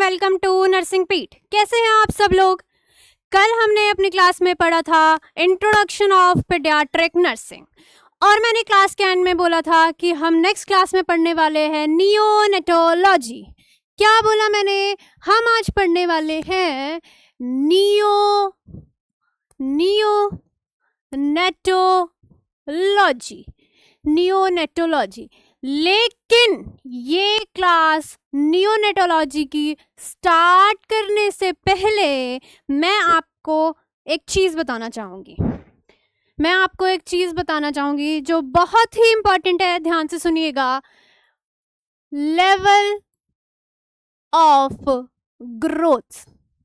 Welcome to nursing पीठ। कैसे हैं आप सब लोग। कल हमने अपनी क्लास में पढ़ा था इंट्रोडक्शन ऑफ पीडियाट्रिक नर्सिंग और मैंने क्लास के एंड में बोला था कि हम नेक्स्ट क्लास में पढ़ने वाले हैं नियोनेटोलॉजी। क्या बोला मैंने? हम आज पढ़ने वाले हैं नियोनेटोलॉजी। लेकिन ये क्लास नियोनेटोलॉजी की स्टार्ट करने से पहले मैं आपको एक चीज़ बताना चाहूँगी जो बहुत ही इम्पॉर्टेंट है। ध्यान से सुनिएगा। Level of growth.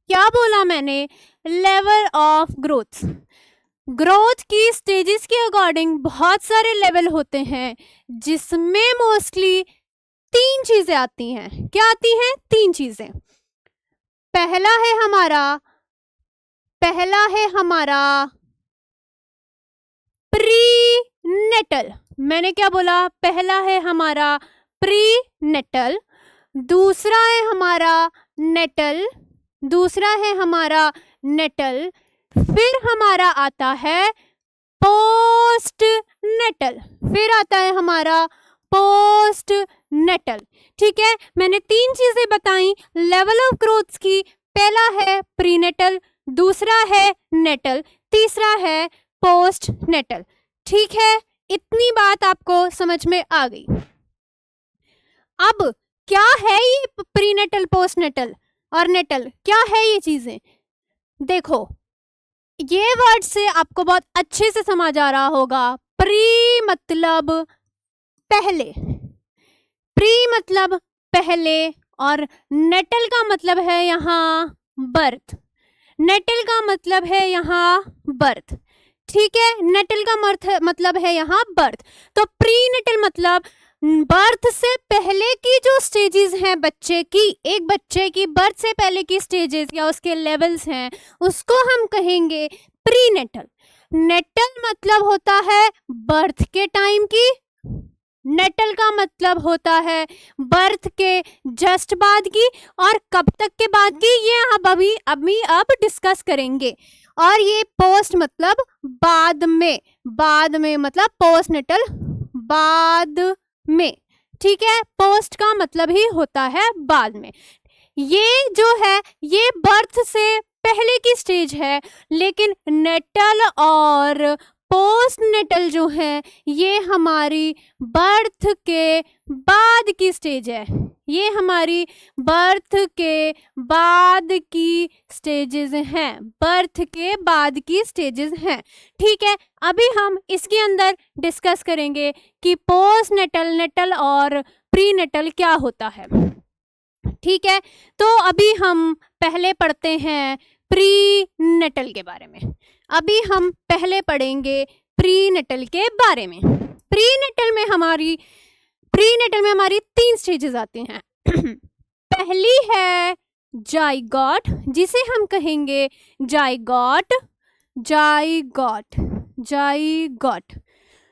क्या बोला मैंने? Level of growth. ग्रोथ की स्टेजेस के अकॉर्डिंग बहुत सारे लेवल होते हैं जिसमें मोस्टली 3 चीजें आती हैं। क्या आती हैं? 3 चीजें। पहला है हमारा प्रीनेटल। मैंने क्या बोला? पहला है हमारा प्रीनेटल, दूसरा है हमारा नेटल, फिर हमारा आता है पोस्ट नेटल। ठीक है, मैंने 3 चीजें बताई लेवल ऑफ ग्रोथ की। पहला है प्रीनेटल, दूसरा है नेटल, तीसरा है पोस्ट नेटल। ठीक है, इतनी बात आपको समझ में आ गई। अब क्या है ये प्रीनेटल, पोस्ट नेटल और नेटल? क्या है ये चीजें? देखो, ये वर्ड से आपको बहुत अच्छे से समझ आ रहा होगा। प्री मतलब पहले और नेटल का मतलब है यहाँ बर्थ। ठीक है, नेटल का मतलब है यहाँ बर्थ। तो प्रीनेटल मतलब बर्थ से पहले की जो स्टेजेस हैं बच्चे की बर्थ से पहले की स्टेजेस या उसके लेवल्स हैं, उसको हम कहेंगे प्रीनेटल। नेटल मतलब होता है बर्थ के टाइम की, नेटल का मतलब होता है बर्थ के जस्ट बाद की। और कब तक के बाद की, ये अब डिस्कस करेंगे। और ये पोस्ट मतलब बाद में मतलब पोस्ट नेटल बाद में। ठीक है, पोस्ट का मतलब ही होता है बाद में। ये जो है ये बर्थ से पहले की स्टेज है, लेकिन नेटल और पोस्ट नेटल जो है ये हमारी बर्थ के बाद की स्टेज है। ये हमारी बर्थ के बाद की स्टेजेस हैं। ठीक है, अभी हम इसके अंदर डिस्कस करेंगे कि पोस्ट नेटल, नेटल और प्री नेटल क्या होता है। ठीक है, तो अभी हम पहले पढ़ते हैं प्री नेटल के बारे में। अभी हम पहले पढ़ेंगे प्री नेटल के बारे में। प्री नेटल में हमारी 3 स्टेजेस आती हैं। पहली है जाइगोट, जिसे हम कहेंगे जाइगोट,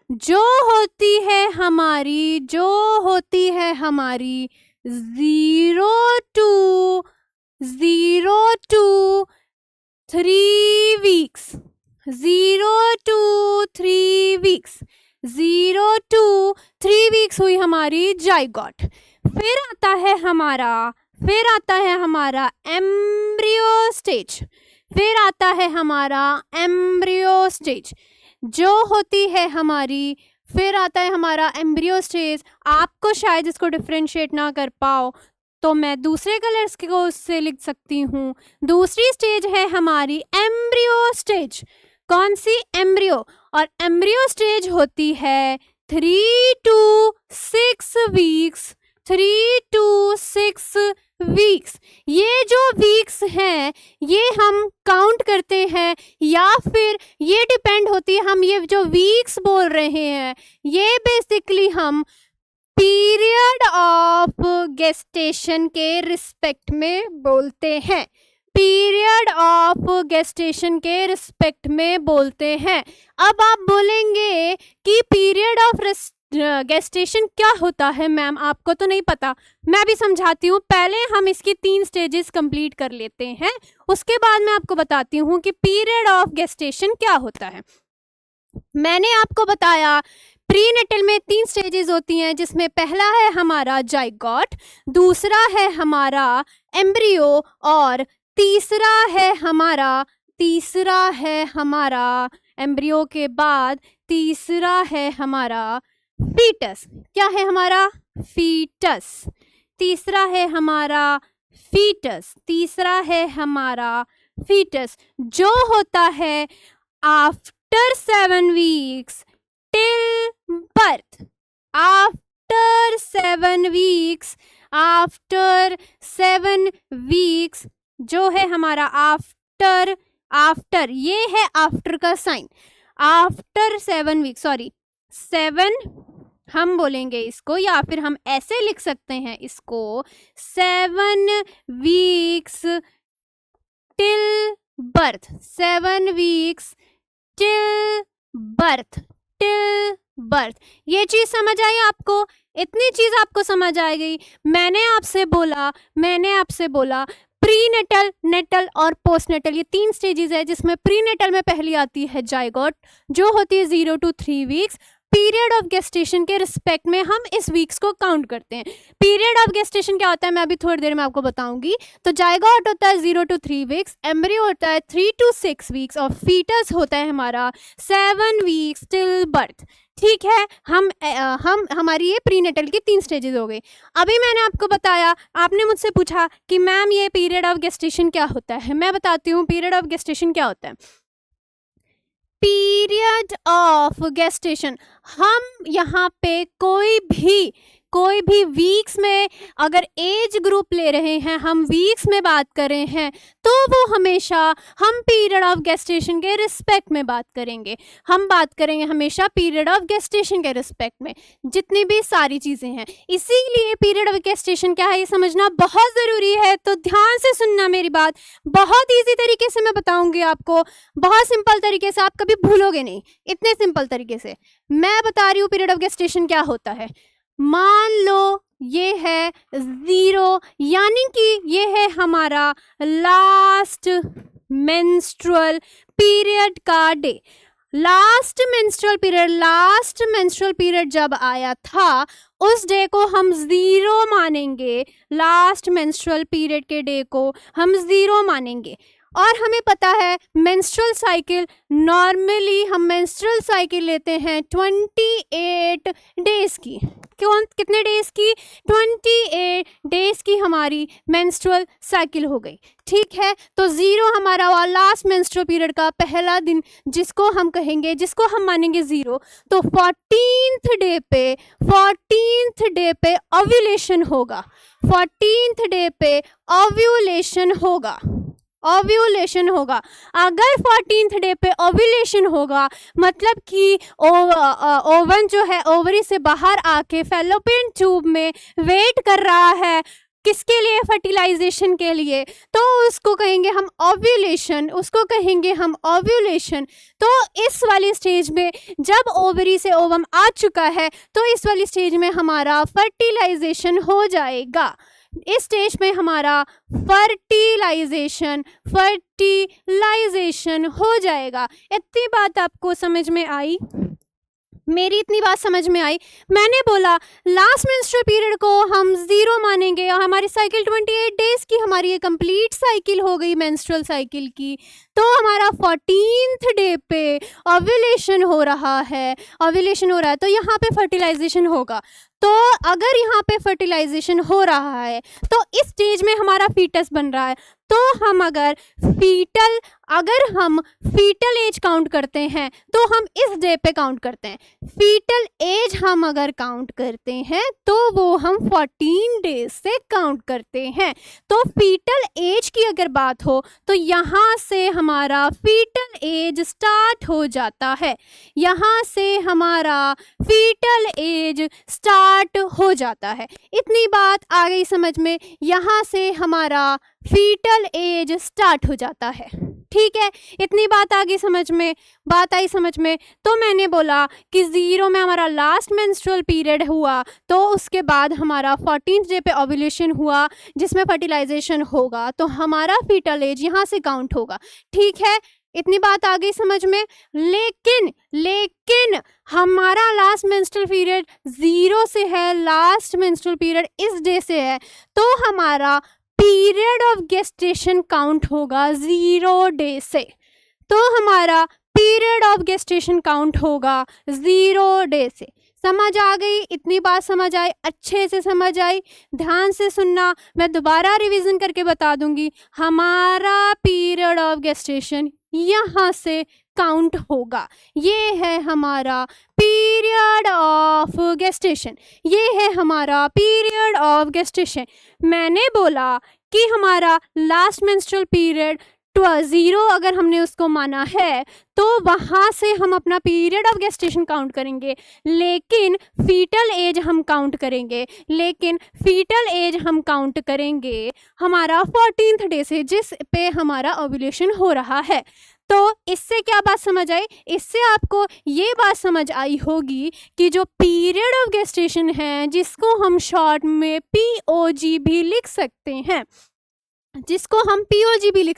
जो होती है हमारी 0 to 3 weeks। 0 to 3 weeks हुई हमारी जाइगोट। फिर आता है हमारा एम्ब्रियो स्टेज, जो होती है हमारी। फिर आता है हमारा एम्ब्रियो स्टेज। आपको शायद इसको डिफरेंशिएट ना कर पाओ तो मैं दूसरे कलर्स को उससे लिख सकती हूँ। दूसरी स्टेज है हमारी एम्ब्रियो स्टेज। कौन सी? एम्ब्रियो। और एम्ब्रियो स्टेज होती है 3 to 6 weeks। ये जो वीक्स हैं ये हम काउंट करते हैं या फिर ये डिपेंड होती है। हम ये जो वीक्स बोल रहे हैं ये बेसिकली हम पीरियड ऑफ गेस्टेशन के रिस्पेक्ट में बोलते हैं। अब आप बोलेंगे कि पीरियड ऑफ गेस्टेशन क्या होता है मैम, आपको तो नहीं पता, मैं भी समझाती हूँ। पहले हम इसकी 3 स्टेजेस कंप्लीट कर लेते हैं, उसके बाद मैं आपको बताती हूँ कि पीरियड ऑफ गेस्टेशन क्या होता है। मैंने आपको बताया प्रीनेटल में 3 स्टेजेस होती हैं, जिसमें पहला है हमारा जाइगोट, दूसरा है हमारा एम्ब्रियो और तीसरा है हमारा एम्ब्रियो के बाद तीसरा है हमारा फीटस। क्या है हमारा? फीटस। तीसरा है हमारा फीटस जो होता है after 7 weeks till birth. After 7 weeks जो है हमारा आफ्टर ये है आफ्टर का साइन। आफ्टर 7 वीक 7 हम बोलेंगे इसको, या फिर हम ऐसे लिख सकते हैं इसको 7 weeks till birth. 7 weeks till birth. ये चीज समझ आई आपको? इतनी चीज आपको समझ आ गई। मैंने आपसे बोला प्रीनेटल, नेटल और पोस्टनेटल, ये 3 स्टेजेस है, जिसमें प्रीनेटल में पहली आती है जाइगोट जो होती है 0 to 3 weeks. Period of gestation के रिस्पेक्ट में हम इस वीक्स को काउंट करते हैं। पीरियड ऑफ गेस्टेशन क्या होता है मैं अभी थोड़ी देर में आपको बताऊंगी। तो जाइगोट होता है 0 to 3 वीक्स, एम्ब्रियो होता है 3 to 6 वीक्स और फीटस होता है हमारा 7 वीक्स टिल बर्थ। ठीक है, हमारी ये प्रीनेटल की 3 स्टेजेस हो गई। अभी मैंने आपको बताया, आपने मुझसे पूछा कि मैम ये पीरियड ऑफ गेस्टेशन क्या होता है। मैं बताती हूँ पीरियड ऑफ गेस्टेशन क्या होता है। पीरियड ऑफ गेस्टेशन, हम यहाँ पे कोई भी वीक्स में अगर एज ग्रुप ले रहे हैं, हम वीक्स में बात कर रहे हैं, तो वो हमेशा हम पीरियड ऑफ गेस्टेशन के रिस्पेक्ट में बात करेंगे। हम बात करेंगे हमेशा पीरियड ऑफ गेस्टेशन के रिस्पेक्ट में, जितनी भी सारी चीज़ें हैं। इसीलिए पीरियड ऑफ गेस्टेशन क्या है ये समझना बहुत ज़रूरी है। तो ध्यान से सुनना मेरी बात, बहुत ईजी तरीके से मैं बताऊंगी आपको, बहुत सिंपल तरीके से, आप कभी भूलोगे नहीं। इतने सिंपल तरीके से मैं बता रही हूँ पीरियड ऑफ गेस्टेशन क्या होता है। मान लो ये है 0, यानी कि ये है हमारा लास्ट मेंस्ट्रुअल पीरियड का डे। लास्ट मेंस्ट्रुअल पीरियड जब आया था, उस डे को हम 0 मानेंगे। लास्ट मेंस्ट्रुअल पीरियड के डे को हम 0 मानेंगे। और हमें पता है मेंस्ट्रुअल साइकिल, नॉर्मली हम मेंस्ट्रुअल साइकिल लेते हैं 28 डेज की। कितने डेज की? 28 डेज की हमारी मेंस्ट्रुअल साइकिल हो गई। ठीक है, तो 0 हमारा लास्ट मेंस्ट्रुअल पीरियड का पहला दिन, जिसको हम मानेंगे 0। तो 14th डे पे ओव्यूलेशन होगा। 14th डे पे ओव्यूलेशन होगा। अगर 14th डे पे ओव्यूलेशन होगा, मतलब कि ओवन जो है ओवरी से बाहर आके फैलोपियन ट्यूब में वेट कर रहा है, किसके लिए? फर्टिलाइजेशन के लिए। तो उसको कहेंगे हम ओव्यूलेशन। तो इस वाली स्टेज में जब ओवरी से ओवम आ चुका है, तो इस वाली स्टेज में हमारा फर्टिलाइजेशन हो जाएगा। इस स्टेज में हमारा फर्टिलाइजेशन हो जाएगा। इतनी बात आपको समझ में आई? मेरी इतनी बात समझ में आई? मैंने बोला लास्ट मेंस्ट्रुअल पीरियड को हम 0 मानेंगे और हमारी साइकिल 28 डेज की, हमारी ये कंप्लीट साइकिल हो गई मेंस्ट्रुअल साइकिल की। तो हमारा 14th डे पे ओव्यूलेशन हो रहा है, तो यहाँ पे फर्टिलाइजेशन होगा। तो अगर यहाँ पे फर्टिलाइजेशन हो रहा है, तो इस स्टेज में हमारा फीटस बन रहा है। तो हम अगर फीटल एज काउंट करते हैं, तो हम इस डे पे काउंट करते हैं। फीटल एज हम अगर काउंट करते हैं, तो वो हम 14 डेज से काउंट करते हैं। तो फीटल एज की अगर बात हो, तो यहाँ से हमारा फीटल एज स्टार्ट हो जाता है। इतनी बात आ गई समझ में? यहाँ से हमारा फीटल एज स्टार्ट हो जाता है। ठीक है, इतनी बात आ गई समझ में, बात आई समझ में। तो मैंने बोला कि 0 में हमारा लास्ट मेंस्ट्रुअल पीरियड हुआ, तो उसके बाद हमारा 14th डे पे ओव्यूलेशन हुआ जिसमें फर्टिलाइजेशन होगा, तो हमारा फीटल एज यहाँ से काउंट होगा। ठीक है, इतनी बात आ गई समझ में। लेकिन हमारा लास्ट मेंस्ट्रुअल पीरियड 0 से है, लास्ट मेंस्ट्रुअल पीरियड इस डे से है, तो हमारा पीरियड ऑफ गेस्टेशन काउंट होगा 0 डे से। तो हमारा पीरियड ऑफ गेस्टेशन काउंट होगा 0 डे से। समझ आ गई? इतनी बात समझ आई? अच्छे से समझ आई? ध्यान से सुनना, मैं दोबारा रिवीजन करके बता दूंगी। हमारा पीरियड ऑफ गेस्टेशन यहाँ से काउंट होगा। ये है हमारा पीरियड ऑफ गेस्टेशन, ये है हमारा पीरियड ऑफ गेस्टेशन। मैंने बोला कि हमारा लास्ट मेंस्ट्रुअल पीरियड 0 अगर हमने उसको माना है, तो वहाँ से हम अपना पीरियड ऑफ गेस्टेशन काउंट करेंगे, लेकिन फीटल एज हम काउंट करेंगे हमारा 14th डे से, जिस पे हमारा ओव्यूलेशन हो रहा है। तो इससे क्या बात समझ आई? इससे आपको ये बात समझ आई होगी कि जो पीरियड ऑफ गेस्टेशन है, जिसको हम शॉर्ट में POG भी लिख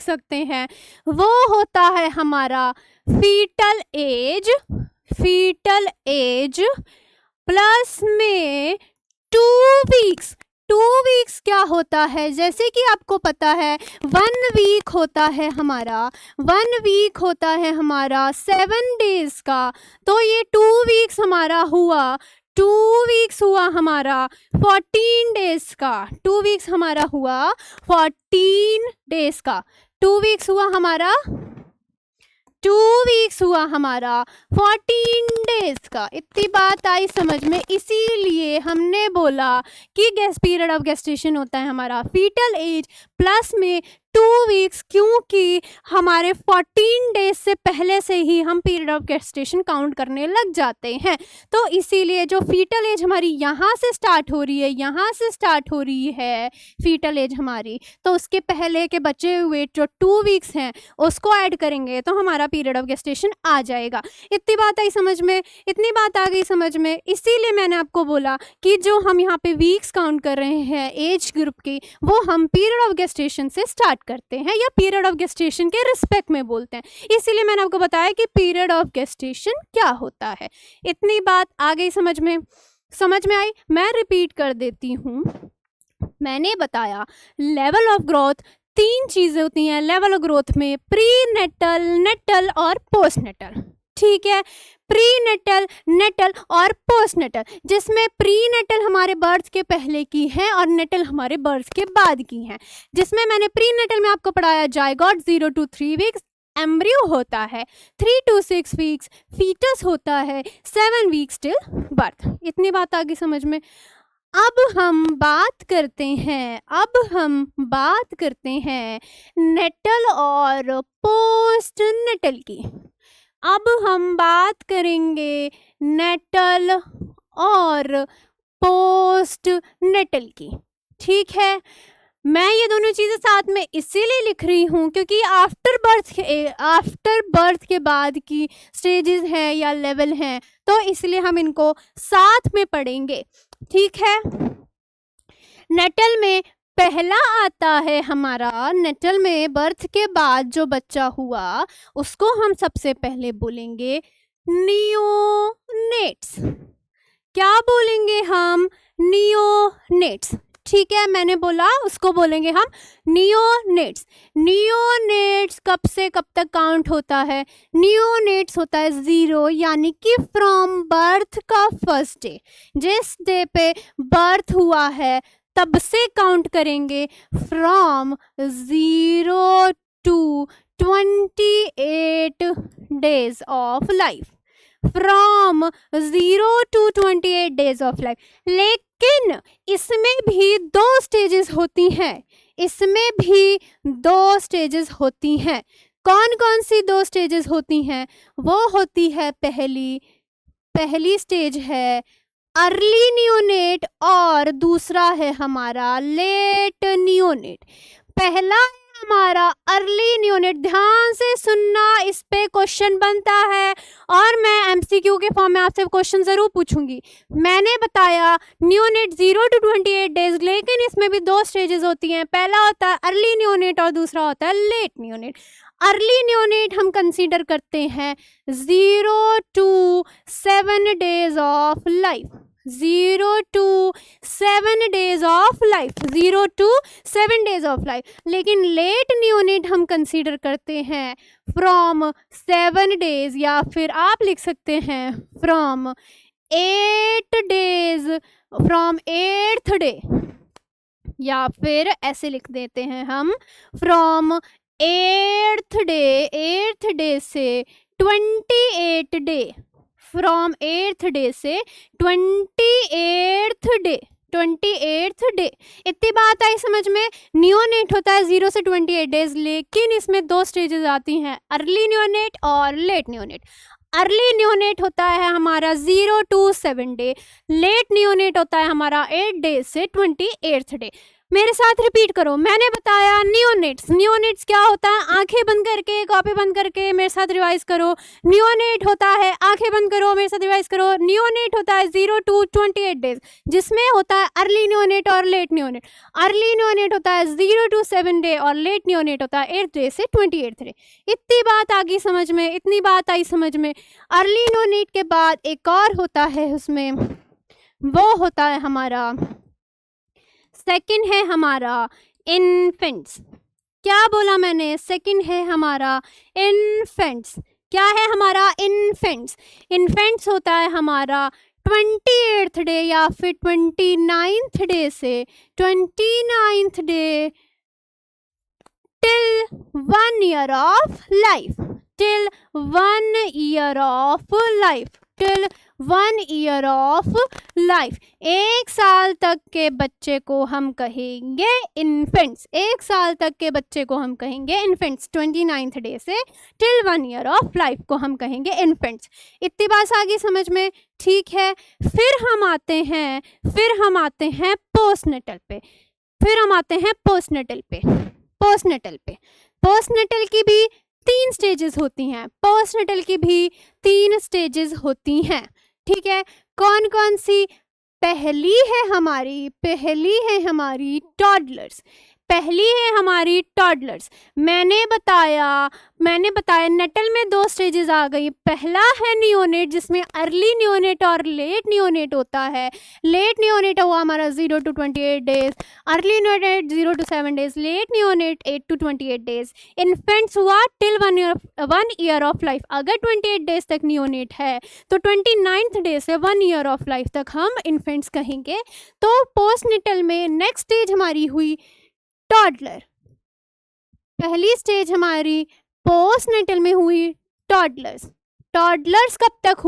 सकते हैं, वो होता है हमारा फीटल एज प्लस में 2 वीक्स। 2 वीक्स क्या होता है? जैसे कि आपको पता है 1 वीक होता है हमारा 7 डेज का, तो ये 2 वीक्स हमारा हुआ 14 डेज का। 2 वीक्स हमारा हुआ 14 डेज का। 2 वीक्स हुआ हमारा 14 डेज का। इतनी बात आई समझ में? इसीलिए हमने बोला कि पीरियड ऑफ गेस्टेशन होता है हमारा फीटल एज प्लस में 2 वीक्स, क्योंकि हमारे 14 डेज से पहले से ही हम पीरियड ऑफ गेस्टेशन काउंट करने लग जाते हैं। तो इसीलिए जो फीटल एज हमारी यहाँ से स्टार्ट हो रही है फीटल एज हमारी, तो उसके पहले के बचे हुए जो 2 वीक्स हैं उसको ऐड करेंगे तो हमारा पीरियड ऑफ गेस्टेशन आ जाएगा। इतनी बात आई समझ में? इतनी बात आ गई समझ में? इसीलिए मैंने आपको बोला कि जो हम यहाँ पे वीक्स काउंट कर रहे हैं एज ग्रुप की, वो हम पीरियड ऑफ गेस्टेशन से स्टार्ट करते हैं या पीरियड ऑफ गेस्टेशन के रिस्पेक्ट में बोलते हैं। इसीलिए मैंने आपको बताया कि पीरियड ऑफ गेस्टेशन क्या होता है। इतनी बात आ गई समझ में? समझ में आई? मैं रिपीट कर देती हूँ। मैंने बताया लेवल ऑफ ग्रोथ 3 चीजें होती हैं लेवल ऑफ ग्रोथ में, प्री नेटल, नेटल और पोस्ट नेटल। ठीक है, प्री नेटल, नेटल और पोस्ट नेटल, जिसमें प्री नेटल हमारे बर्थ के पहले की है और नेटल हमारे बर्थ के बाद की है। जिसमें मैंने प्री नेटल में आपको पढ़ाया जायगोट 0 to 3 वीक्स, एम्ब्रियो होता है 3 to 6 वीक्स, फीटस होता है 7 वीक्स टिल बर्थ। इतनी बात आ गई समझ में? अब हम बात करते हैं नेटल और पोस्ट नेटल की। अब हम बात करेंगे नेटल और पोस्ट नेटल की। ठीक है, मैं ये दोनों चीज़ें साथ में इसीलिए लिख रही हूँ क्योंकि आफ्टर बर्थ के बाद की स्टेजेस हैं या लेवल हैं, तो इसलिए हम इनको साथ में पढ़ेंगे। ठीक है, नेटल में पहला आता है हमारा, नेटल में बर्थ के बाद जो बच्चा हुआ उसको हम सबसे पहले बोलेंगे नियोनेट्स। क्या बोलेंगे हम? नियोनेट्स। ठीक है, मैंने बोला उसको बोलेंगे हम नियोनेट्स। नियोनेट्स कब से कब तक काउंट होता है? नियोनेट्स होता है 0, यानी कि फ्रॉम बर्थ का फर्स्ट डे, जिस डे पे बर्थ हुआ है तब से काउंट करेंगे from 0 to 28 days of life. From 0 to 28 days of life. लेकिन इसमें भी 2 स्टेजेस होती हैं। कौन कौन सी 2 स्टेजेस होती हैं? वो होती है पहली स्टेज है अर्ली नियोनेट और दूसरा है हमारा लेट नियोनेट। पहला है हमारा अर्ली न्यूनेट। ध्यान से सुनना, इस पे क्वेश्चन बनता है और मैं एमसीक्यू के फॉर्म में आपसे क्वेश्चन जरूर पूछूंगी। मैंने बताया न्यूनेट 0 to 28 डेज, लेकिन इसमें भी दो स्टेजेस होती हैं। पहला होता है अर्ली न्यूनेट और दूसरा होता है लेट न्यूनेट। अर्ली न्यूनेट हम कंसीडर करते हैं 0 to 7 days of life, 0 to 7 days of life, 0 to 7 days of life. लेकिन लेट न्यूनेट हम कंसीडर करते हैं फ्रॉम 7 डेज, या फिर आप लिख सकते हैं from 8 days, from 8th day, या फिर ऐसे लिख देते हैं हम फ्रॉम 8th डे से 28 डे, फ्रॉम 8th डे से 28th डे। इतनी बात आई समझ में। न्यूनेट होता है 0 से 28 डेज, लेकिन इसमें दो स्टेजेस आती हैं, अर्ली न्यूनेट और लेट न्यूनेट। अर्ली न्यूनेट होता है हमारा 0 to 7 डे, लेट न्यूनेट होता है हमारा 8 डे से 28th डे। मेरे साथ रिपीट करो। मैंने बताया न्यूनेट्स क्या होता है, आंखें बंद करके, कॉपी बंद करके मेरे साथ रिवाइज करो। न्यूनेट होता है, आंखें बंद करो, मेरे साथ रिवाइज करो। न्यूनेट होता है 0 to 28 डेज, जिसमें होता है अर्ली न्यूनेट और लेट न्यूनेट। अर्ली न्यूनेट होता है 0 to 7 डे और लेट न्यूनेट होता है 8th डे से 28th डे। इतनी बात आ गई समझ में, इतनी बात आई समझ में। अर्ली न्यूनेट के बाद एक और होता है उसमें, वो होता है हमारा सेकंड है हमारा इन्फेंट्स। क्या बोला मैंने? सेकंड है हमारा इन्फेंट्स। क्या है हमारा? इन्फेंट्स। इन्फेंट्स होता है हमारा 28th डे या फिर 29th डे से 29th day till 1 year of life, till 1 year of life, till 1 year of life। 1 साल तक के बच्चे को हम कहेंगे इन्फेंट्स, 1 साल तक के बच्चे को हम कहेंगे इन्फेंट्स। 29th डे से टिल 1 year of life को हम कहेंगे इन्फेंट्स। इतनी बात आ गई समझ में? ठीक है। फिर हम आते हैं पोस्टनेटल पे, पोस्टनेटल की भी 3 स्टेजेस होती हैं, होती हैं। ठीक है, कौन कौन सी? पहली है हमारी टॉडलर्स, मैंने बताया नेटल में 2 स्टेजेस आ गई। पहला है नियोनेट, जिसमें अर्ली नियोनेट और लेट नियोनेट होता है। लेट नियोनेट हुआ हमारा 0 to 28 days, early neonate 0 to 7 days, late neonate 8 to 28 days. Infants हुआ टिल 1 year ऑफ लाइफ। अगर 28 डेज तक नियोनेट है तो 29th डे से 1 year ऑफ लाइफ तक हम इन्फेंट्स कहेंगे। तो पोस्टनेटल में नेक्स्ट स्टेज हमारी हुई टॉडलर। पहली स्टेज हमारी पोस्टनेटल में हुई टॉडलर्स कब तक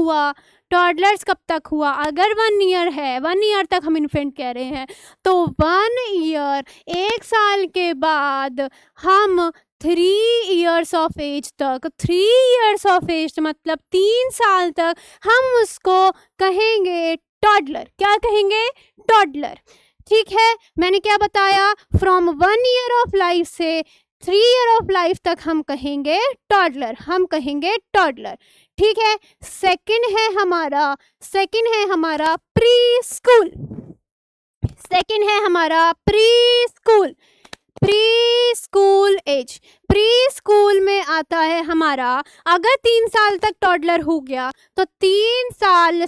हुआ? अगर 1 year है, 1 year तक हम इन्फेंट कह रहे हैं, तो 1 year 1 साल के बाद हम 3 years ऑफ एज तक, 3 years ऑफ एज मतलब 3 साल तक हम उसको कहेंगे टॉडलर। क्या कहेंगे? टॉडलर। ठीक है, मैंने क्या बताया? फ्रॉम 1 year ऑफ लाइफ से 3 year ऑफ लाइफ तक हम कहेंगे टॉडलर। ठीक है। सेकंड है हमारा pre school age. Pre school में आता है हमारा, अगर 3 साल तक टॉडलर हो गया तो 3 साल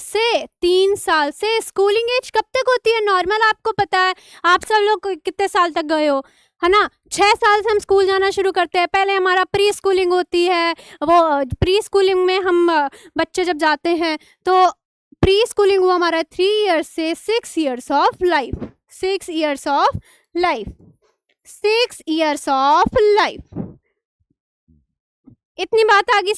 से स्कूलिंग एज कब तक होती है? नॉर्मल आपको पता है, आप सब लोग कितने साल तक गए हो, है ना? 6 साल से हम स्कूल जाना शुरू करते हैं। पहले हमारा प्री स्कूलिंग होती है, वो प्री स्कूलिंग में हम बच्चे जब जाते हैं तो प्री स्कूलिंग हुआ हमारा 3 years से 6 years of life, 6 years of life. इतनी बात आ गई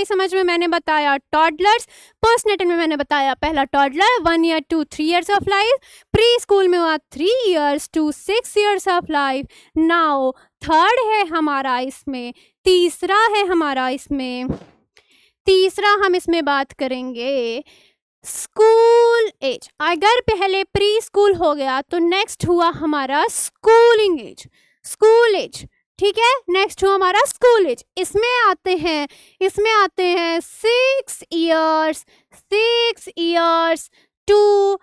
समझ में। मैंने बताया टॉडलर्स। पोस्टनेटल में मैंने बताया पहला toddler 1 year to 3 years of life, pre school में हुआ 3 years to 6 years of life. Now third है हमारा इसमें, तीसरा हम इसमें बात करेंगे स्कूल एज। अगर पहले प्री स्कूल हो गया तो नेक्स्ट हुआ हमारा स्कूलिंग एज। ठीक है। नेक्स्ट हुआ हमारा स्कूल एज। इसमें आते हैं 6 years to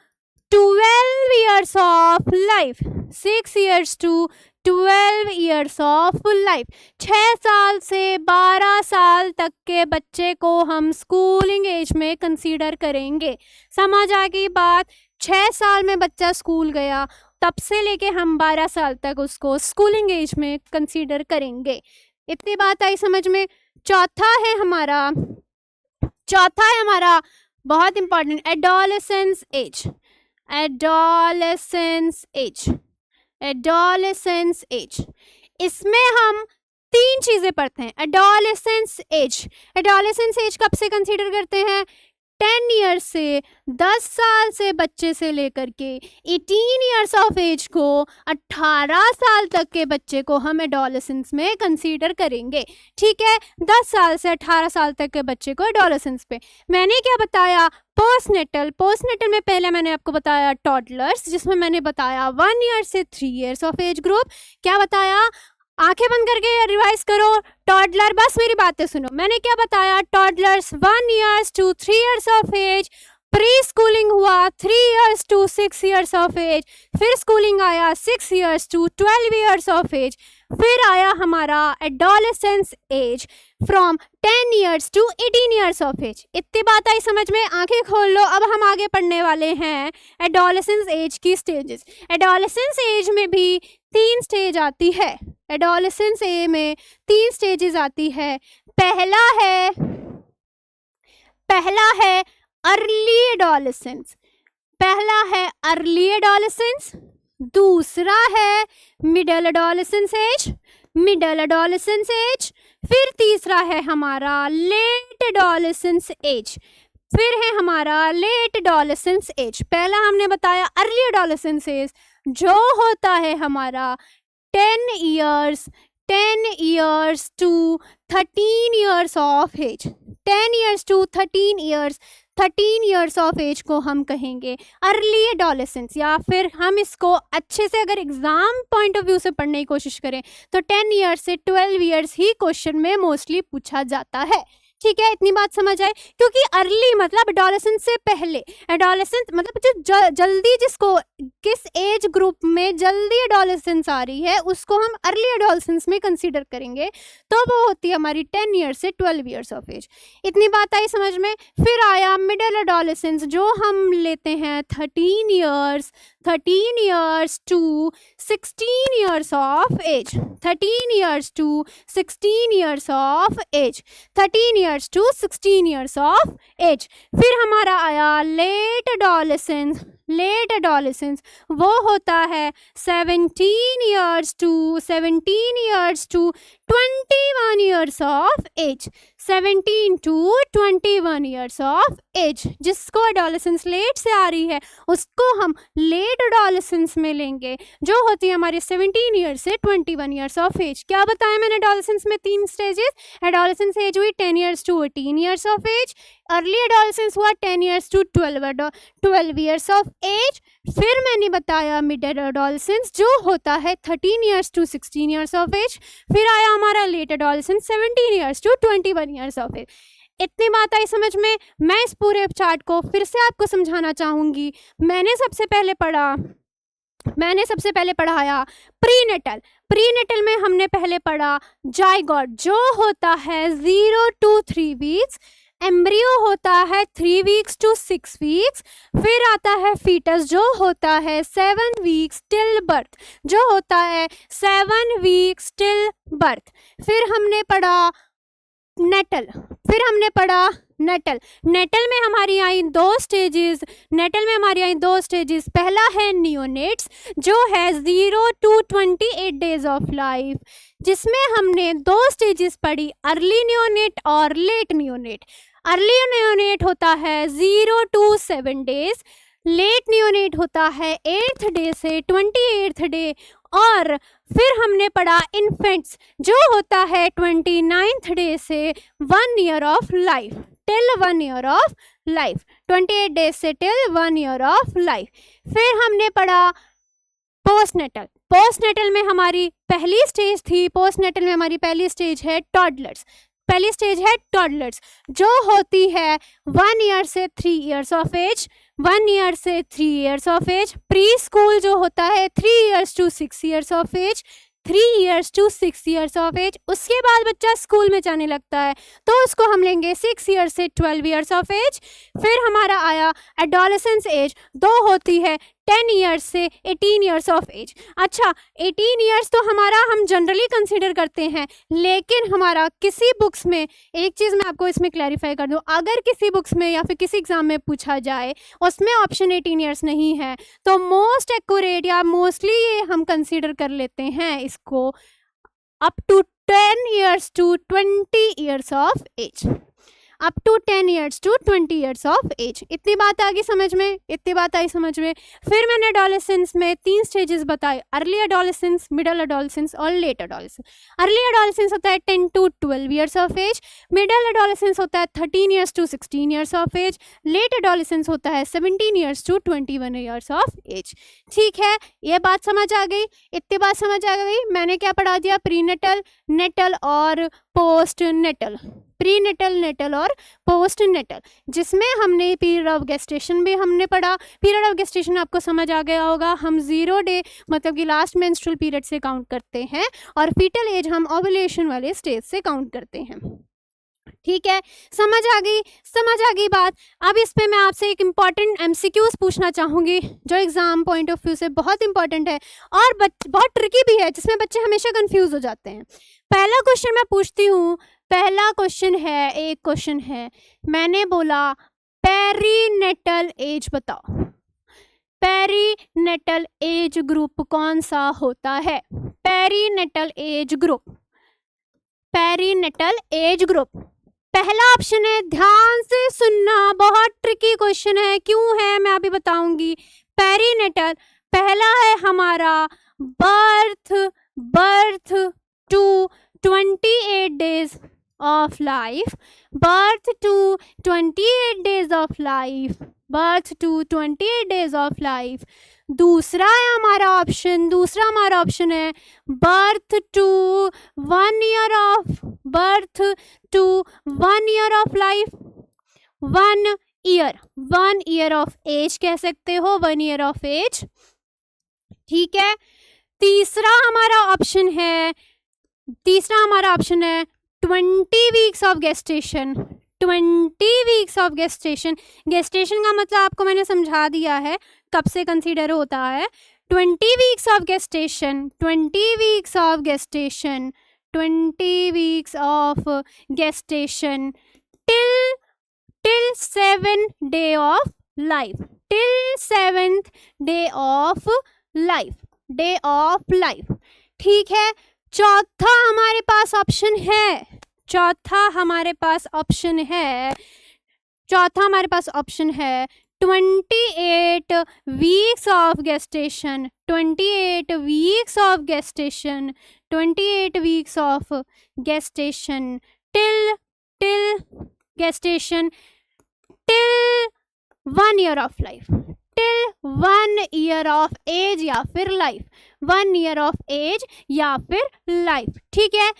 12 years of life। 6 years to 12 years of life। 6 साल से 12 साल तक के बच्चे को हम स्कूलिंग एज में कंसीडर करेंगे। समझ आ गई बात? 6 साल में बच्चा स्कूल गया, तब से लेके हम 12 साल तक उसको स्कूलिंग एज में कंसीडर करेंगे। इतनी बात आई समझ में? चौथा है हमारा बहुत important, adolescence age. Adolescence age इसमें हम 3 चीजें पढ़ते हैं। एडोलेसेंस एज कब से कंसीडर करते हैं? 10 ईयर्स से 10 साल से बच्चे से लेकर के 18 ईयर्स ऑफ एज को 18 साल तक के बच्चे को हम एडोलेसेंस में कंसीडर करेंगे। ठीक है, 10 साल से 18 साल तक के बच्चे को एडोलेसेंस पे। मैंने क्या बताया? पोस्टनेटल में पहले मैंने आपको बताया टॉडलर्स, जिसमें मैंने बताया 1 ईयर से 3 ईयर्स ऑफ एज ग्रुप। क्या बताया? आंखें बंद करके रिवाइज करो। टॉडलर, बस मेरी बातें सुनो। मैंने क्या बताया? Toddlers 1 years to 3 years of age. Pre schooling हुआ 3 years to 6 years of age. फिर स्कूलिंग आया 6 years to 12 years of age. फिर आया हमारा adolescence age from 10 years to 18 years of age. इतनी बात आई समझ में? आंखें खोल लो। अब हम आगे पढ़ने वाले हैं एडोलेसेंस एज की स्टेजेस। एडोलेसेंस एज में भी 3 स्टेज आती है। एडोलेसेंस एज में 3 स्टेजेस आती है। पहला है अर्ली एडोलेसेंस। दूसरा है मिडल एडोलेसेंस एज। फिर तीसरा है हमारा लेट एडोलेसेंस एज। पहला हमने बताया अर्ली एडोलेसेंस एज, जो होता है हमारा 10 years to 13 years of age। 10 years to 13 years of age को हम कहेंगे अर्ली एडोलेसेंस। या फिर हम इसको अच्छे से अगर एग्जाम पॉइंट ऑफ व्यू से पढ़ने की कोशिश करें तो 10 years से 12 years ही क्वेश्चन में मोस्टली पूछा जाता है। ठीक है, इतनी बात समझ आए? क्योंकि अर्ली मतलब एडोलेसेंस से पहले। एडोलेसेंस मतलब जो जल्दी, जिसको किस एज ग्रुप में जल्दी एडोलेसेंस आ रही है उसको हम अर्ली एडोलेसेंस में कंसीडर करेंगे, तो वो होती है हमारी 10 ईयर्स से 12 ईयर्स ऑफ एज। इतनी बात आई समझ में? फिर आया मिडल एडोलेसेंस, जो हम लेते हैं 13 years to 16 years of age. 13 years to 16 years of age. 13 years to 16 years of age. फिर हमारा आया लेट एडोलेसेंस। वो होता है 17 years to 21 years of age. 17 to 21 years of age. जिसको एडोलेसेंस लेट से आ रही है उसको हम लेट एडोलेसेंस में लेंगे, जो होती है हमारी 17 ईयर्स से 21 ईयर्स ऑफ एज। क्या बताया मैंने? एडोलेसेंस में 3 स्टेजेस। एडोलेसेंस एज हुई 10 years to 18 years of age. Early adolescence हुआ 10 years to 12 years of age. फिर मैंने बताया मिडल एडोलेसेंस, जो होता है 13 years to 16 years of age. फिर आया हमारा late adolescence 17 years to 21 years of age. इतनी बात आई समझ में? मैं इस पूरे चार्ट को फिर से आपको समझाना चाहूंगी। मैंने सबसे पहले पढ़ाया प्रीनेटल में हमने पहले पढ़ा जाइगोट, जो होता है 0 to 3 वीक्स। एम्ब्रियो होता है 3 वीक्स टू 6 वीक्स। फिर आता है फीटस, जो होता है 7 वीक्स टिल बर्थ, जो होता है 7 वीक्स टिल बर्थ। फिर हमने पढ़ा नेटल में हमारी आई 2 स्टेजेस। पहला है नियोनेट्स, जो है 0 to 28 डेज ऑफ लाइफ, जिसमें हमने 2 स्टेजेस पढ़ी, अर्ली नियोनेट और लेट नियोनेट। अर्ली नियोनेट होता है 0 to 7 डेज। लेट नियोनेट होता है 8th डे से 28th डे। और फिर हमने पढ़ा इन्फेंट्स, जो होता है 29th डे से 1 year of life, till 1 year of life. 28 days से टिल 1 ईयर ऑफ लाइफ। फिर हमने पढ़ा पोस्टनेटल। पोस्टनेटल में हमारी पहली स्टेज थी, पोस्टनेटल में हमारी पहली स्टेज है टॉडलर्स, पहली स्टेज है टॉडलर्स जो होती है 1 ईयर से 3 ईयर्स ऑफ एज, 1 ईयर से 3 years of age. Pre school जो होता है 3 years to 6 years of age, 3 years to 6 years of age. उसके बाद बच्चा स्कूल में जाने लगता है तो उसको हम लेंगे 6 ईयर्स से 12 ईयर्स ऑफ एज। फिर हमारा आया एडोलेसेंस एज, दो होती है 10 ईयर्स से 18 ईयर्स ऑफ एज। अच्छा, 18 ईयर्स तो हमारा हम जनरली कंसीडर करते हैं, लेकिन हमारा किसी बुक्स में, एक चीज़ मैं आपको इसमें क्लैरिफाई कर दूं, अगर किसी बुक्स में या फिर किसी एग्जाम में पूछा जाए उसमें ऑप्शन 18 ईयर्स नहीं है तो मोस्ट एक्यूरेट या मोस्टली ये हम कंसीडर कर लेते हैं इसको up to 10 years to 20 years of age, up to 10 years to 20 years of age. इतनी बात आ गई समझ में, इतनी बात आई समझ में। फिर मैंने एडोलेसेंस में 3 स्टेजेस बताए, अर्ली एडोलेसेंस, मिडल एडोलेसेंस और लेट एडोलेसेंस। अर्ली एडोलेसेंस होता है 10 to 12 years of age, middle adolescence होता है 13 years to 16 years of age, late adolescence होता है 17 years to 21 years of age. ठीक है, ये बात समझ आ गई, इतनी बात समझ आ गई। मैंने क्या पढ़ा दिया, प्रीनेटल, नेटल और पोस्ट नेटल, प्रीनेटल, नेटल और पोस्ट नेटल, जिसमें हमने पीरियड ऑफ गेस्टेशन भी हमने पढ़ा। पीरियड ऑफ गेस्टेशन आपको समझ आ गया होगा, हम 0 डे मतलब कि लास्ट मेंस्ट्रुअल पीरियड से काउंट करते हैं और फीटल एज हम ओव्यूलेशन वाले स्टेज से काउंट करते हैं। ठीक है, समझ आ गई बात। अब इस पे मैं आपसे एक इम्पॉर्टेंट MCQs पूछना चाहूँगी जो एग्जाम पॉइंट ऑफ व्यू से बहुत इंपॉर्टेंट है और बहुत ट्रिकी भी है, जिसमें बच्चे हमेशा कंफ्यूज हो जाते हैं। पहला क्वेश्चन मैं पूछती हूँ, पहला क्वेश्चन है, एक क्वेश्चन है, मैंने बोला पेरीनेटल एज बताओ, पेरीनेटल एज ग्रुप कौन सा होता है? Perinatal age group, perinatal age group पहला ऑप्शन है, ध्यान से सुनना, बहुत ट्रिकी क्वेश्चन है, क्यों है मैं अभी बताऊंगी। पेरीनेटल पहला है हमारा birth to 28 days of life, birth to 28 days of life, birth to 28 days of life. दूसरा है हमारा ऑप्शन है birth to 1 year of, birth to 1 year of life, 1 year of age कह सकते हो, 1 ईयर ऑफ एज। ठीक है, तीसरा हमारा ऑप्शन है 20 weeks of gestation, 20 weeks of gestation. Gestation का मतलब आपको मैंने समझा दिया है कब से कंसीडर होता है। 20 weeks of gestation, 20 weeks of gestation, 20 weeks of gestation till 7th day of life, till 7th day of life, day of life. ठीक है, चौथा हमारे पास ऑप्शन है, चौथा हमारे पास ऑप्शन है 28 weeks of gestation, 28 weeks of gestation, 28 weeks of gestation till gestation till 1 year of life, till 1 year of age या फिर लाइफ, 1 ईयर ऑफ एज या फिर लाइफ। ठीक है,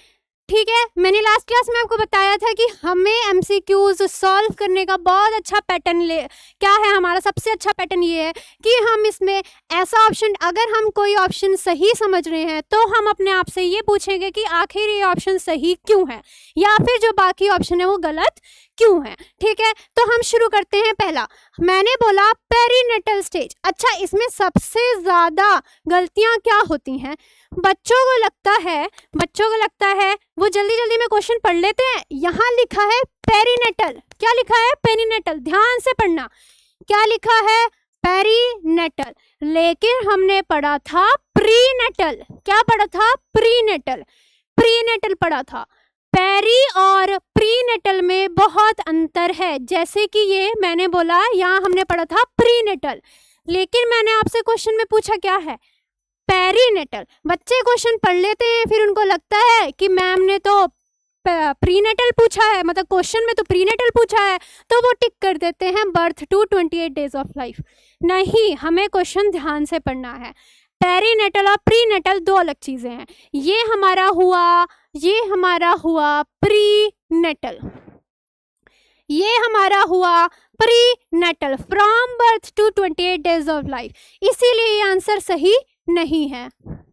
मैंने लास्ट क्लास में आपको बताया था कि हमें MCQs सॉल्व करने का बहुत अच्छा पैटर्न क्या है, हमारा सबसे अच्छा पैटर्न ये है कि हम इसमें ऐसा ऑप्शन, अगर हम कोई ऑप्शन सही समझ रहे हैं तो हम अपने आप से ये पूछेंगे कि आखिर ये ऑप्शन सही क्यों है या फिर जो बाकी ऑप्शन है वो गलत क्यों है। ठीक है, तो हम शुरू करते हैं। पहला मैंने बोला पेरीनेटल स्टेज। अच्छा, इसमें सबसे ज़्यादा गलतियाँ क्या होती हैं? बच्चों को लगता है वो जल्दी में क्वेश्चन पढ़ लेते हैं। यहाँ लिखा है पेरीनेटल, क्या लिखा है? पेरीनेटल, ध्यान से पढ़ना, क्या लिखा है? पेरीनेटल। लेकिन हमने पढ़ा था प्रीनेटल, क्या पढ़ा था? प्रीनेटल पढ़ा था। पेरी और प्रीनेटल में बहुत अंतर है, जैसे कि ये मैंने बोला यहाँ हमने पढ़ा था प्रीनेटल, लेकिन मैंने आपसे क्वेश्चन में पूछा क्या है? पेरीनेटल। बच्चे क्वेश्चन पढ़ लेते हैं, फिर उनको लगता है कि मैम ने तो प्रीनेटल पूछा है, मतलब क्वेश्चन में तो प्रीनेटल पूछा है, तो वो टिक कर देते हैं birth to 28 days of life. नहीं, हमें क्वेश्चन ध्यान से पढ़ना है। पेरीनेटल और प्रीनेटल दो अलग चीजें हैं। ये हमारा हुआ प्रीनेटल, ये हमारा हुआ prenatal from birth to 28 days of life, इसीलिए ये आंसर सही नहीं है।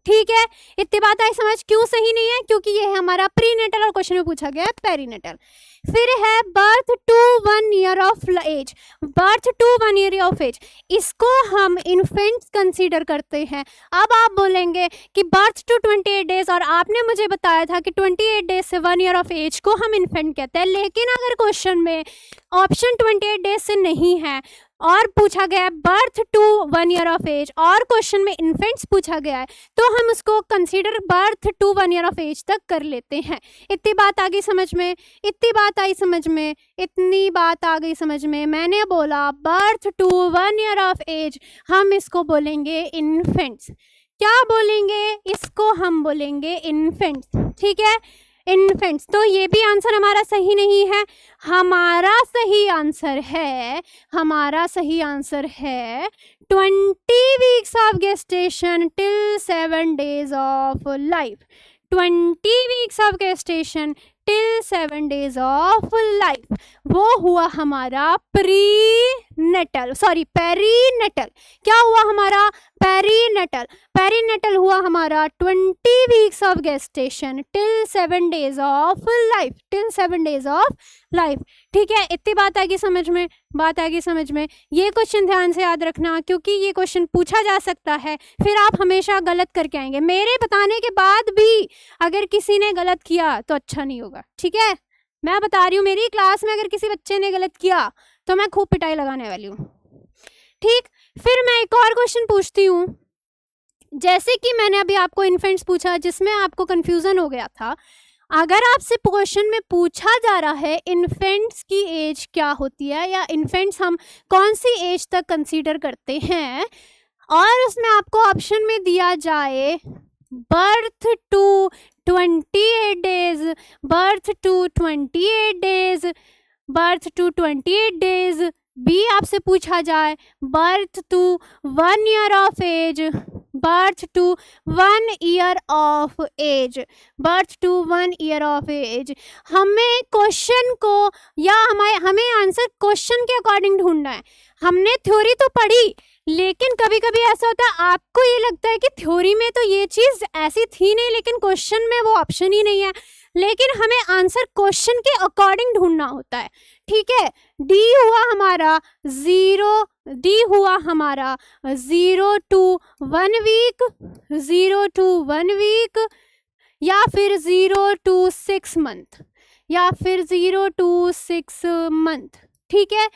ठीक है, इतनी बात आई समझ। क्यों सही नहीं है? क्योंकि ये है हमारा प्रीनेटल और क्वेश्चन में पूछा गया है पेरीनेटल। फिर है birth to 1 year of age, birth to 1 year of age, इसको हम इन्फेंट्स कंसीडर करते हैं। अब आप बोलेंगे कि बर्थ टू 28 डेज, और आपने मुझे बताया था कि 28 डेज से 1 ईयर ऑफ एज को हम इन्फेंट कहते हैं, लेकिन अगर क्वेश्चन में ऑप्शन 28 डेज से नहीं है और पूछा गया है birth to 1 year of age और क्वेश्चन में इन्फेंट्स पूछा गया है, तो हम उसको consider birth to 1 year of age तक कर लेते हैं। इतनी बात आ गई समझ में? इतनी बात आई समझ में? इतनी बात आ गई समझ में? मैंने बोला birth to 1 year of age, हम इसको बोलेंगे इन्फेंट्स। क्या बोलेंगे? इसको हम बोलेंगे इन्फेंट्स। ठीक है, इन्फेंट्स। तो ये भी आंसर हमारा सही नहीं है। हमारा सही आंसर है 20 weeks of gestation till 7 days of life, 20 weeks of gestation till 7 days of life, वो हुआ हमारा पेरीनेटल। क्या हुआ हमारा? पेरीनेटल हुआ हमारा 20 weeks of gestation till 7 days of life, ठीक है। इतनी बात आएगी समझ में? ये क्वेश्चन ध्यान से याद रखना, क्योंकि ये क्वेश्चन पूछा जा सकता है, फिर आप हमेशा गलत करके आएंगे। मेरे बताने के बाद भी अगर किसी ने गलत किया तो अच्छा नहीं होगा, ठीक है। मैं बता रही हूँ, मेरी क्लास में अगर किसी बच्चे ने गलत किया तो मैं खूब पिटाई लगाने वाली हूँ, ठीक। फिर मैं एक और क्वेश्चन पूछती हूँ, जैसे कि मैंने अभी आपको इन्फेंट्स पूछा जिसमें आपको कंफ्यूजन हो गया था। अगर आपसे क्वेश्चन में पूछा जा रहा है इन्फेंट्स की एज क्या होती है, या इन्फेंट्स हम कौन सी एज तक कंसीडर करते हैं, और उसमें आपको ऑप्शन में दिया जाए birth to 28 days, birth to 28 days, B आपसे पूछा जाए birth to 1 year of age, birth to 1 year of age, हमें क्वेश्चन को या हमें आंसर क्वेश्चन के अकॉर्डिंग ढूंढना है। हमने थ्योरी तो पढ़ी, लेकिन कभी कभी ऐसा होता है आपको ये लगता है कि थ्योरी में तो ये चीज़ ऐसी थी नहीं, लेकिन क्वेश्चन में वो ऑप्शन ही नहीं है, लेकिन हमें आंसर क्वेश्चन के अकॉर्डिंग ढूंढना होता है, ठीक है। डी हुआ हमारा 0 to 1 वीक, 0 to 1 वीक, या फिर 0 to 6 मंथ, या फिर 0 to 6 मंथ, ठीक है।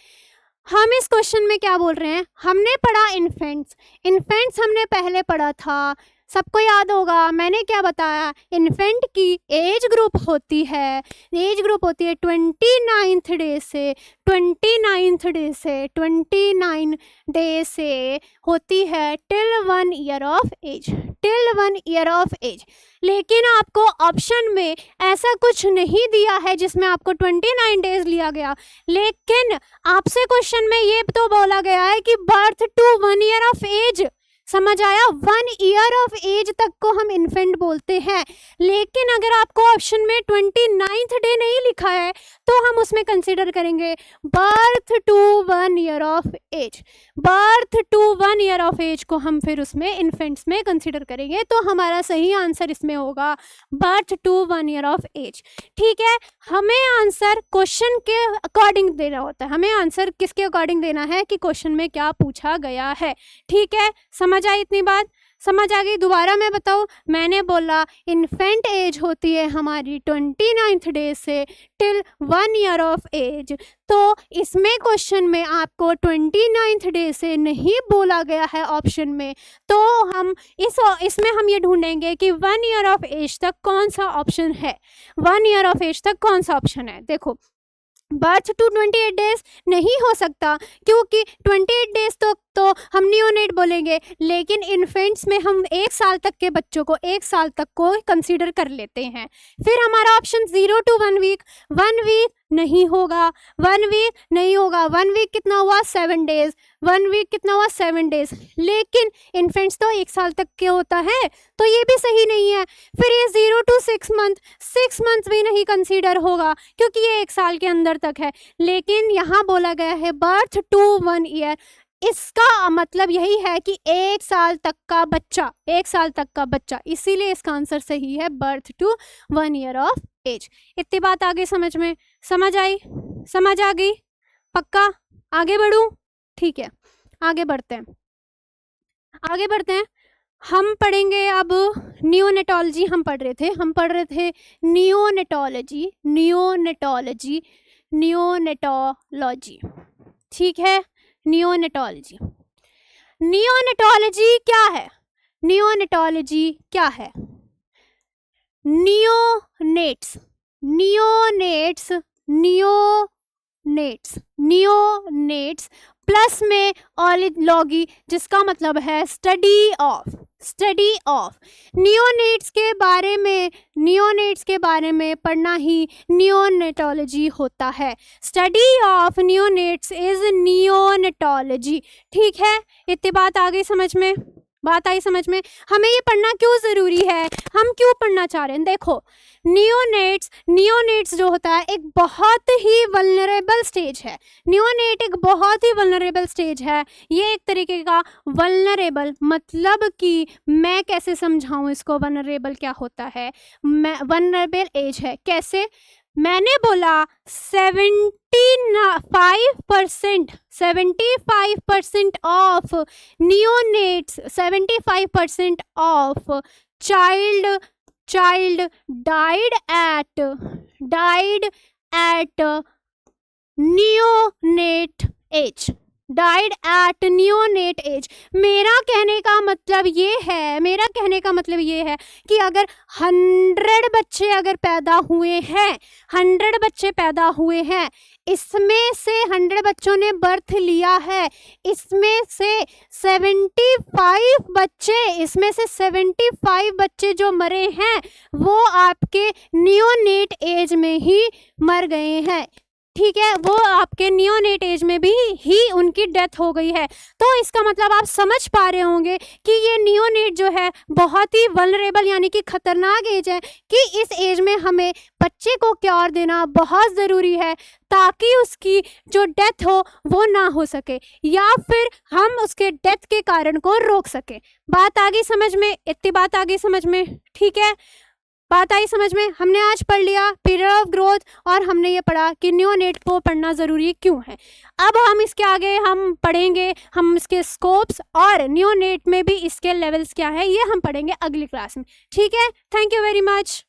हम इस क्वेश्चन में क्या बोल रहे हैं? हमने पढ़ा इन्फेंट्स हमने पहले पढ़ा था, सबको याद होगा। मैंने क्या बताया? इन्फेंट की एज ग्रुप होती है 29th डे से 29 से होती है टिल 1 ईयर ऑफ एज, लेकिन आपको ऑप्शन में ऐसा कुछ नहीं दिया है जिसमें आपको 29 डेज लिया गया, लेकिन आपसे क्वेश्चन में ये तो बोला गया है कि birth to 1 year of age, समझ आया? 1 ईयर ऑफ एज तक को हम इन्फेंट बोलते हैं, लेकिन अगर आपको ऑप्शन में 29th डे नहीं लिखा है तो हम उसमें कंसीडर करेंगे birth to 1 year of age, birth to 1 year of age को हम फिर उसमें इन्फेंट्स में कंसीडर करेंगे। तो हमारा सही आंसर इसमें होगा birth to 1 year of age, ठीक है। हमें आंसर क्वेश्चन के अकॉर्डिंग देना होता है, हमें आंसर किसके अकॉर्डिंग देना है कि क्वेश्चन में क्या पूछा गया है, ठीक है। समझ आई? इतनी बात समझ आ गई? दोबारा मैं बताऊं, मैंने बोला इन्फेंट एज होती है हमारी 29th डे से टिल 1 ईयर ऑफ एज, तो इसमें क्वेश्चन में आपको 29th डे से नहीं बोला गया है ऑप्शन में, तो हम इसमें हम ये ढूंढेंगे कि 1 ईयर ऑफ एज तक कौन सा ऑप्शन है, 1 ईयर ऑफ एज तक कौन सा ऑप्शन है। देखो बर्थ टू 28 डेज नहीं हो सकता, क्योंकि 28 डेज तो हम नियोनेट बोलेंगे, लेकिन इन्फेंट्स में हम 1 साल तक के बच्चों को 1 साल तक को कंसीडर कर लेते हैं। फिर हमारा ऑप्शन 0 to 1 वीक, 1 वीक नहीं होगा, 1 वीक नहीं होगा। 1 वीक कितना हुआ? 7 डेज। 1 वीक कितना हुआ? 7 डेज। लेकिन इन्फेंट्स तो 1 साल तक के होता है, तो ये भी सही नहीं है। फिर ये 0 to 6 मंथ, 6 मंथ भी नहीं कंसीडर होगा, क्योंकि ये 1 साल के अंदर तक है। लेकिन यहाँ बोला गया है बर्थ टू 1 ईयर, इसका मतलब यही है कि 1 साल तक का बच्चा, 1 साल तक का बच्चा, इसीलिए इसका आंसर सही है birth to 1 year of age. इतनी बात आगे समझ में समझ आई? समझ आ गई? पक्का? आगे बढ़ूं? ठीक है, आगे बढ़ते हैं, आगे बढ़ते हैं। हम पढ़ेंगे अब नियोनेटोलॉजी। हम पढ़ रहे थे नियोनेटोलॉजी, नियोनेटोलॉजी, नियोनेटोलॉजी, ठीक है। नियोनेटोलॉजी, नियोनेटोलॉजी क्या है? नियोनेटोलॉजी क्या है? Neonates, neonates, neonates, neonates plus में ओलिलॉगी, जिसका मतलब है study of, study of. Neonates के बारे में, नियोनेट्स के बारे में पढ़ना ही नियोनेटोलॉजी होता है। Study of neonates is neonatology, ठीक है। इतनी बात आ गई समझ में? बात आई समझ में? हमें ये पढ़ना क्यों ज़रूरी है, हम क्यों पढ़ना चाह रहे हैं? देखो, नियोनेट्स, नियोनेट्स जो होता है एक बहुत ही वल्नरेबल स्टेज है। नियोनेट एक बहुत ही वल्नरेबल स्टेज है। ये एक तरीके का वल्नरेबल, मतलब कि मैं कैसे समझाऊं इसको, वल्नरेबल क्या होता है? वल्नरेबल एज है। कैसे? मैंने बोला 75% of neonates, 75% of child died at neonate age, died at neonate age. मेरा कहने का मतलब ये है, मेरा कहने का मतलब ये है कि अगर 100 बच्चे अगर पैदा हुए हैं, 100 बच्चे पैदा हुए हैं, इसमें से 100 बच्चों ने बर्थ लिया है, इसमें से 75 बच्चे, इसमें से 75 बच्चे जो मरे हैं वो आपके नियोनेट एज में ही मर गए हैं, ठीक है। वो आपके नियोनेट एज में भी ही उनकी डेथ हो गई है। तो इसका मतलब आप समझ पा रहे होंगे कि ये नियोनेट जो है बहुत ही वल्नरेबल यानी कि खतरनाक एज है, कि इस एज में हमें बच्चे को क्योर देना बहुत ज़रूरी है, ताकि उसकी जो डेथ हो वो ना हो सके, या फिर हम उसके डेथ के कारण को रोक सके। बात आ गई समझ में? इतनी बात आ गई समझ में? ठीक है, बात आई समझ में? हमने आज पढ़ लिया पीरियड ऑफ ग्रोथ, और हमने ये पढ़ा कि नियोनेट को पढ़ना ज़रूरी क्यों है। अब हम इसके आगे हम पढ़ेंगे, हम इसके स्कोप्स और नियोनेट में भी इसके लेवल्स क्या है ये हम पढ़ेंगे अगली क्लास में, ठीक है। Thank you very much.